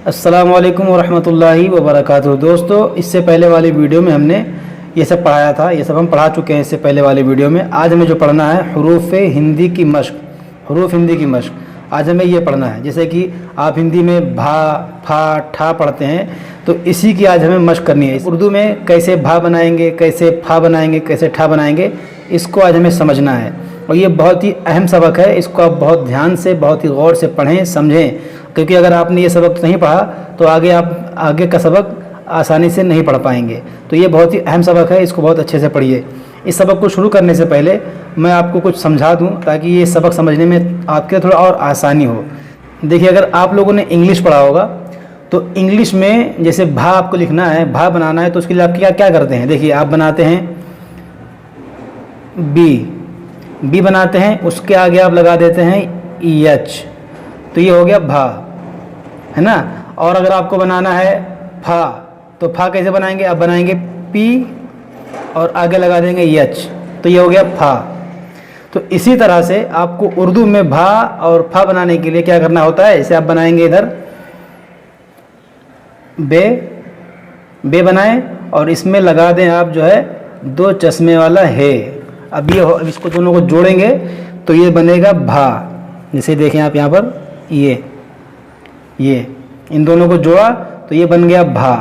अस्सलामु अलैकुम वरहमतुल्लाहि वबरकातुहू। दोस्तों, इससे पहले वाली वीडियो में हमने ये सब पढ़ाया था, ये सब हम पढ़ा चुके हैं इससे पहले वाली वीडियो में। आज हमें जो पढ़ना है हरूफ हिंदी की मश्क, हरूफ हिंदी की मश्क आज हमें ये पढ़ना है। जैसे कि आप हिंदी में भा, फा, ठा पढ़ते हैं, तो इसी की आज हमें मश्क करनी है। उर्दू में कैसे भा बनाएंगे, कैसे फा बनाएंगे, कैसे ठा बनाएंगे, इसको आज हमें समझना है। और ये बहुत ही अहम सबक है, इसको आप बहुत ध्यान से, बहुत ही गौर से पढ़ें, समझें, क्योंकि अगर आपने ये सबक नहीं पढ़ा तो आगे का सबक आसानी से नहीं पढ़ पाएंगे। तो ये बहुत ही अहम सबक है, इसको बहुत अच्छे से पढ़िए। इस सबक को शुरू करने से पहले मैं आपको कुछ समझा दूं ताकि ये सबक समझने में आपके थोड़ा और आसानी हो। देखिए, अगर आप लोगों ने इंग्लिश पढ़ा होगा तो इंग्लिश में जैसे भा आपको लिखना है, भा बनाना है, तो उसके लिए आप क्या क्या करते हैं। देखिए, आप बनाते हैं बी बनाते हैं, उसके आगे आप लगा देते हैं एच, तो ये हो गया भा, है ना। और अगर आपको बनाना है फा, तो फा कैसे बनाएंगे, आप बनाएंगे पी और आगे लगा देंगे एच, तो ये हो गया फा। तो इसी तरह से आपको उर्दू में भा और फा बनाने के लिए क्या करना होता है। इसे आप बनाएंगे इधर बे बनाएं और इसमें लगा दें आप जो है दो चश्मे वाला है। अब इसको दोनों को जोड़ेंगे तो ये बनेगा भा। जैसे देखें आप यहाँ पर, ये इन दोनों को जोड़ा तो ये बन गया भा।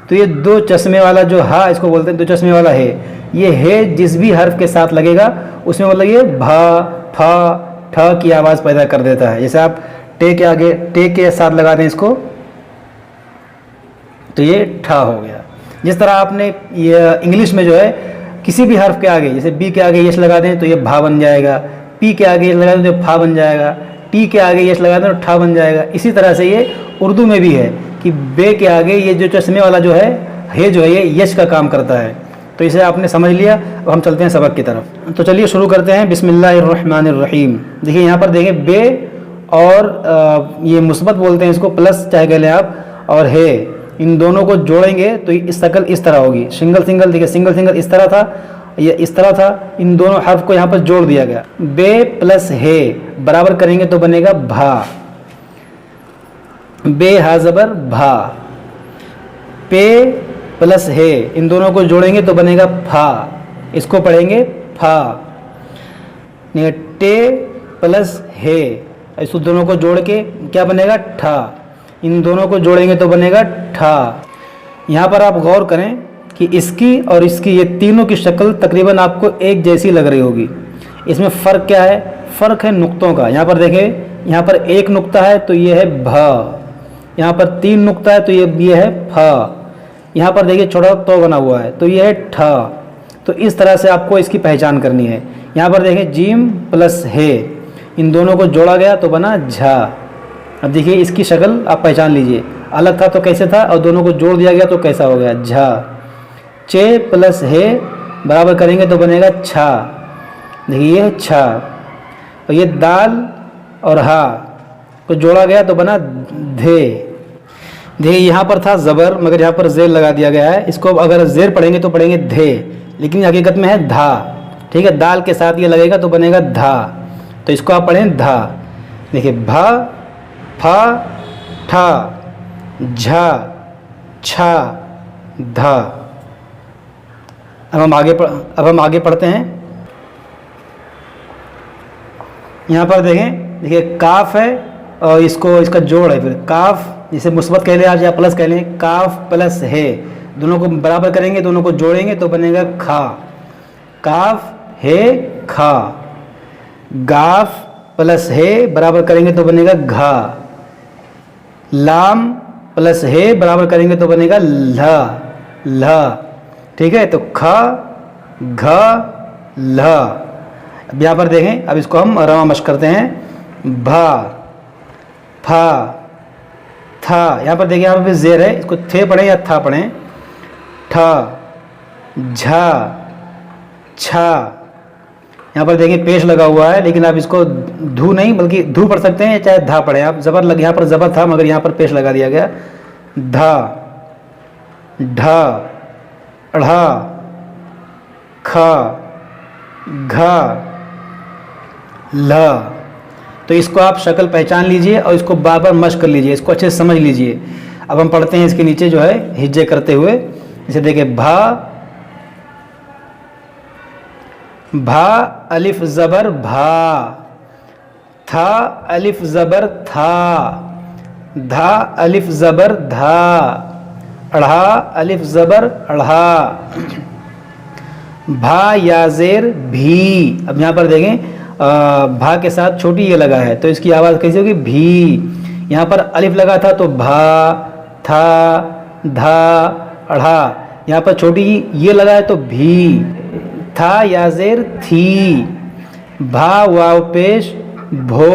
तो ये दो चश्मे वाला जो हा, इसको बोलते हैं दो चश्मे वाला है। ये है जिस भी हर्फ के साथ लगेगा उसमें मतलब ये भा, फा, ठा की आवाज़ पैदा कर देता है। जैसे आप टे के आगे टे के साथ लगा दें इसको, तो ये ठा हो गया। जिस तरह आपने ये इंग्लिश में जो है किसी भी हर्फ के आगे, जैसे बी के आगे यश लगा दें तो ये भा बन जाएगा, पी के आगे यश लगा दें तो फा बन जाएगा, टी के आगे यश लगा दें तो ठा बन जाएगा। इसी तरह से ये उर्दू में भी है कि बे के आगे ये जो चश्मे वाला जो है जो है ये यश का काम करता है। तो इसे आपने समझ लिया। अब हम चलते हैं सबक की तरफ। तो चलिए शुरू करते हैं। बिस्मिल्लाहिर्रहमानिर्रहीम। देखिए यहाँ पर देखें बे और ये मुस्बत बोलते हैं इसको, प्लस चाहे कह लें आप, और है, इन दोनों को जोड़ेंगे तो इस शक्ल इस तरह होगी। सिंगल सिंगल, देखिए सिंगल सिंगल इस तरह था, ये इस तरह था। इन दोनों हर्फ को यहाँ पर जोड़ दिया गया। बे प्लस है बराबर करेंगे तो बनेगा भा। बे हा जबर भा। पे प्लस है, इन दोनों को जोड़ेंगे तो बनेगा फा। इसको पढ़ेंगे फा। टे प्लस है, इसको दोनों को जोड़ के क्या बनेगा ठा। इन दोनों को जोड़ेंगे तो बनेगा ठा। यहाँ पर आप गौर करें कि इसकी और इसकी, ये तीनों की शक्ल तकरीबन आपको एक जैसी लग रही होगी। इसमें फ़र्क क्या है, फ़र्क है नुक्तों का। यहाँ पर देखें, यहाँ पर एक नुक्ता है तो ये है भ, यहाँ पर तीन नुक्ता है तो ये है फ, यहाँ पर देखिए छोटा तो बना हुआ है तो ये है ठ। तो इस तरह से आपको इसकी पहचान करनी है। यहाँ पर देखें जीम प्लस है, इन दोनों को जोड़ा गया तो बना झा। अब देखिए इसकी शक्ल आप पहचान लीजिए, अलग था तो कैसे था, और दोनों को जोड़ दिया गया तो कैसा हो गया झा। चे प्लस है बराबर करेंगे तो बनेगा छा। देखिए ये छा। और ये दाल और हा को जोड़ा गया तो बना धे। देखिए यहाँ पर था ज़बर, मगर यहाँ पर ज़ेर लगा दिया गया है। इसको अगर ज़ेर पढ़ेंगे तो पढ़ेंगे धे, लेकिन हकीकत में है धा। ठीक है, दाल के साथ ये लगेगा तो बनेगा धा, तो इसको आप पढ़ें धा। देखिए भा, फा, ठा, झा, छा, धा। अब हम आगे पढ़ते हैं। यहाँ पर देखें, देखिए काफ है और इसका जोड़ है, फिर काफ, जिसे मुस्बत कह लें आप या प्लस कह लें, काफ प्लस है, दोनों को बराबर करेंगे, दोनों को जोड़ेंगे तो बनेगा खा। काफ है खा। गाफ प्लस है बराबर करेंगे तो बनेगा घा। लाम प्लस है बराबर करेंगे तो बनेगा ला। ठीक है, तो खा, घा, ला। अब यहाँ पर देखें, अब इसको हम रमा मश्क करते हैं। भा, फा, था। यहाँ पर देखिए, यहाँ पर भी ज़ेर है, इसको थे पढ़ें या था पढ़ें। ठा, झा, छा। यहाँ पर देखिए पेश लगा हुआ है, लेकिन आप इसको धू नहीं बल्कि धू पढ़ सकते हैं, चाहे धा पढ़ें आप। ज़बर लग, यहाँ पर ज़बर था मगर यहाँ पर पेश लगा दिया गया। धा, ढा, ढ़ा, खा, घा, ला। तो इसको आप शक्ल पहचान लीजिए और इसको बार बार मश्क कर लीजिए, इसको अच्छे से समझ लीजिए। अब हम पढ़ते हैं इसके नीचे जो है हिज्जे करते हुए। जैसे देखिए भा, भा अलिफ ज़बर भा, था अलिफ ज़बर था, धा अलिफ ज़बर धा, अढ़ा अलिफ ज़बर अढ़ा, भा या ज़ेर भी। अब यहाँ पर देखें भा के साथ छोटी ये लगा है तो इसकी आवाज़ कैसी होगी? भी। यहाँ पर अलिफ लगा था तो भा, था, धा, अढ़ा। यहाँ पर छोटी ये लगा है तो भी। था या ज़ेर थी, भा वाव पेश भो।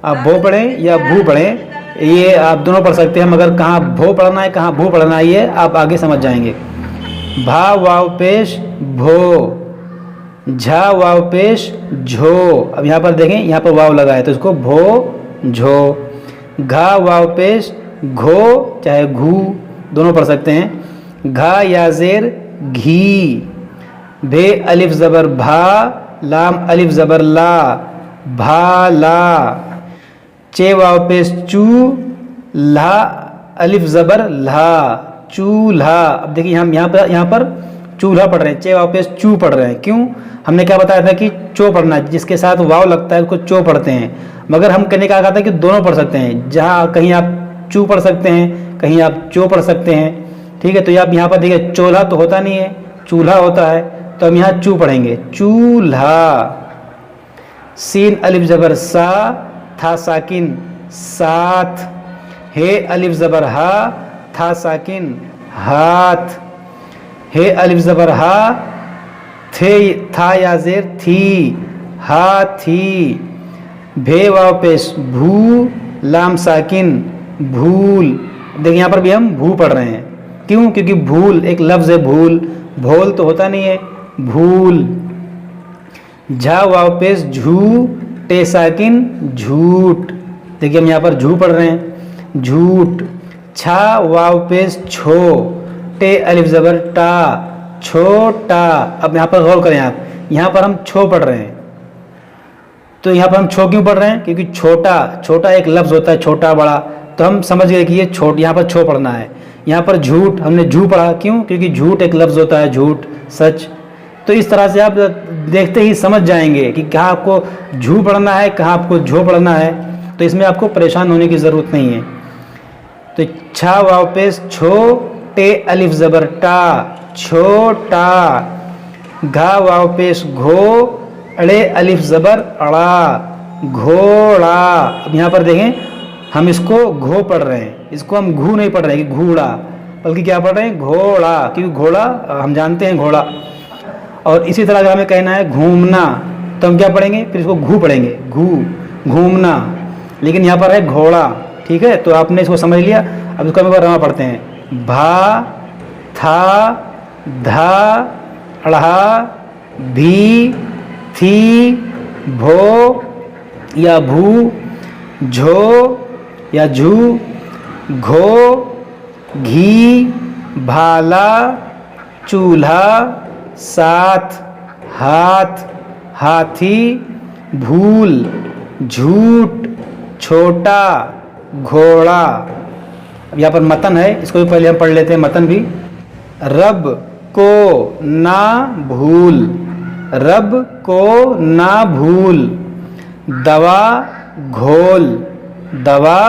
आप भो पढ़ें या भू पढ़ें, ये आप दोनों पढ़ सकते हैं, मगर कहाँ भो पढ़ना है कहाँ भू पढ़ना है ये आप आगे समझ जाएंगे। भा वाव पेश भो, झा वाव पेश झो। अब यहाँ पर देखें यहाँ पर वाव लगा है तो इसको भो झो। घा वाव पेश घो चाहे घू दोनों पढ़ सकते हैं। घा या ज़ेर घी। भे अलिफ ज़बर भा, लाम अलिफ ज़बर ला, भाला। चे वाव पेश चू, ला अलिफ ज़बर ला, चूल्हा। अब देखिए हम यहाँ पर चूल्हा पढ़ रहे हैं, चे वाव पेश चू पढ़ रहे हैं। क्यों? हमने क्या बताया था कि चो पढ़ना है, जिसके साथ वाव लगता है उसको चो पढ़ते हैं, मगर हम कहने का कहा था कि दोनों पढ़ सकते हैं। जहाँ कहीं आप चू पढ़ सकते हैं, कहीं आप चो पढ़ सकते हैं। ठीक है, तो आप यहाँ पर देखिए चोल्हा तो होता नहीं है, चूल्हा होता है, तो हम यहाँ चू पढ़ेंगे, चूल्हा। सीन अलिफ ज़बर सा, था साकिन साथ। हे अलिफ ज़बर हा, था साकिन हाथ। हे अलिफ ज़बर हा, थे था या ज़ेर थी, हाथी। भे वाव पेश भू, लाम साकिन भूल। देखिए यहाँ पर भी हम भू पढ़ रहे हैं। क्यों? क्योंकि भूल एक लफ्ज़ है, भूल, भोल तो होता नहीं है, भूल। झा वाव पेश झू, टे साकिन झूठ। देखिए हम यहाँ पर झू पढ़ रहे हैं, झूठ। छा वाव पेश छो, टे अलिफ ज़बर टा, छोटा। अब यहाँ पर गौर करें आप, यहाँ पर हम छो पढ़ रहे हैं, तो यहाँ पर हम छो क्यों पढ़ रहे हैं? क्योंकि छोटा, छोटा एक लफ्ज़ होता है, छोटा बड़ा, तो हम समझ गए कि ये यहाँ पर छो पढ़ना है। यहाँ पर झूठ हमने झू पढ़ा, क्यों? क्योंकि झूठ एक लफ्ज़ होता है, झूठ सच। तो इस तरह से आप देखते ही समझ जाएंगे कि कहाँ आपको झू पढ़ना है, कहाँ आपको झो पढ़ना है, तो इसमें आपको परेशान होने की ज़रूरत नहीं है। तो छा वाव पेश छो, टे अलिफ ज़बर टा, छोटा। घा वाव पेश घो, अड़े अलिफ ज़बर अड़ा, घोड़ा। अब यहाँ पर देखें हम इसको घो पढ़ रहे हैं, इसको हम घू नहीं पढ़ रहे हैं कि घूड़ा, बल्कि क्या पढ़ रहे हैं? घोड़ा, क्योंकि घोड़ा हम जानते हैं घोड़ा। और इसी तरह अगर हमें कहना है घूमना तो हम क्या पढ़ेंगे? फिर इसको घू पढ़ेंगे, घू, घूमना। लेकिन यहाँ पर है घोड़ा। ठीक है, तो आपने इसको समझ लिया। अब इसको हम एक बार रमा पढ़ते हैं। भा, था, धा, अढ़ा, भी, थी, भो या भू, झो या झू, घो, घी, भाला, चूल्हा, साथ, हाथ, हाथी, भूल, झूठ, छोटा, घोड़ा। अब यहाँ पर मतन है, इसको भी पहले हम पढ़ लेते हैं मतन भी। रब को ना भूल, रब को ना भूल। दवा घोल, दवा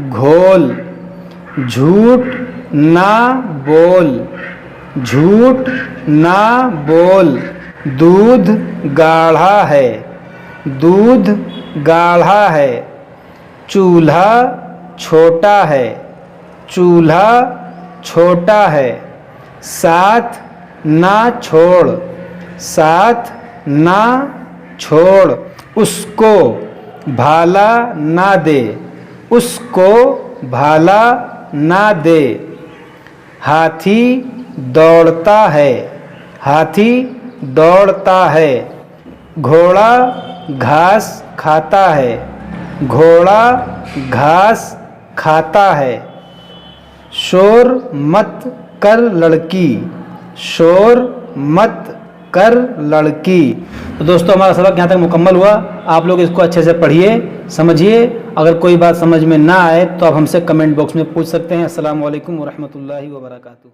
घोल। झूठ ना बोल, झूठ ना बोल। दूध गाढ़ा है, दूध गाढ़ा है। चूल्हा छोटा है, चूल्हा छोटा है। साथ ना छोड़, साथ ना छोड़। उसको भाला ना दे, उसको भाला ना दे। हाथी दौड़ता है, हाथी दौड़ता है। घोड़ा घास खाता है, घोड़ा घास खाता है। शोर मत कर लड़की, शोर मत कर लड़की। तो दोस्तों हमारा सबक यहाँ तक मुकम्मल हुआ। आप लोग इसको अच्छे से पढ़िए, समझिए। अगर कोई बात समझ में ना आए तो आप हमसे कमेंट बॉक्स में पूछ सकते हैं। अस्सलाम वालेकुम व रहमतुल्लाहि व बरकातुहू।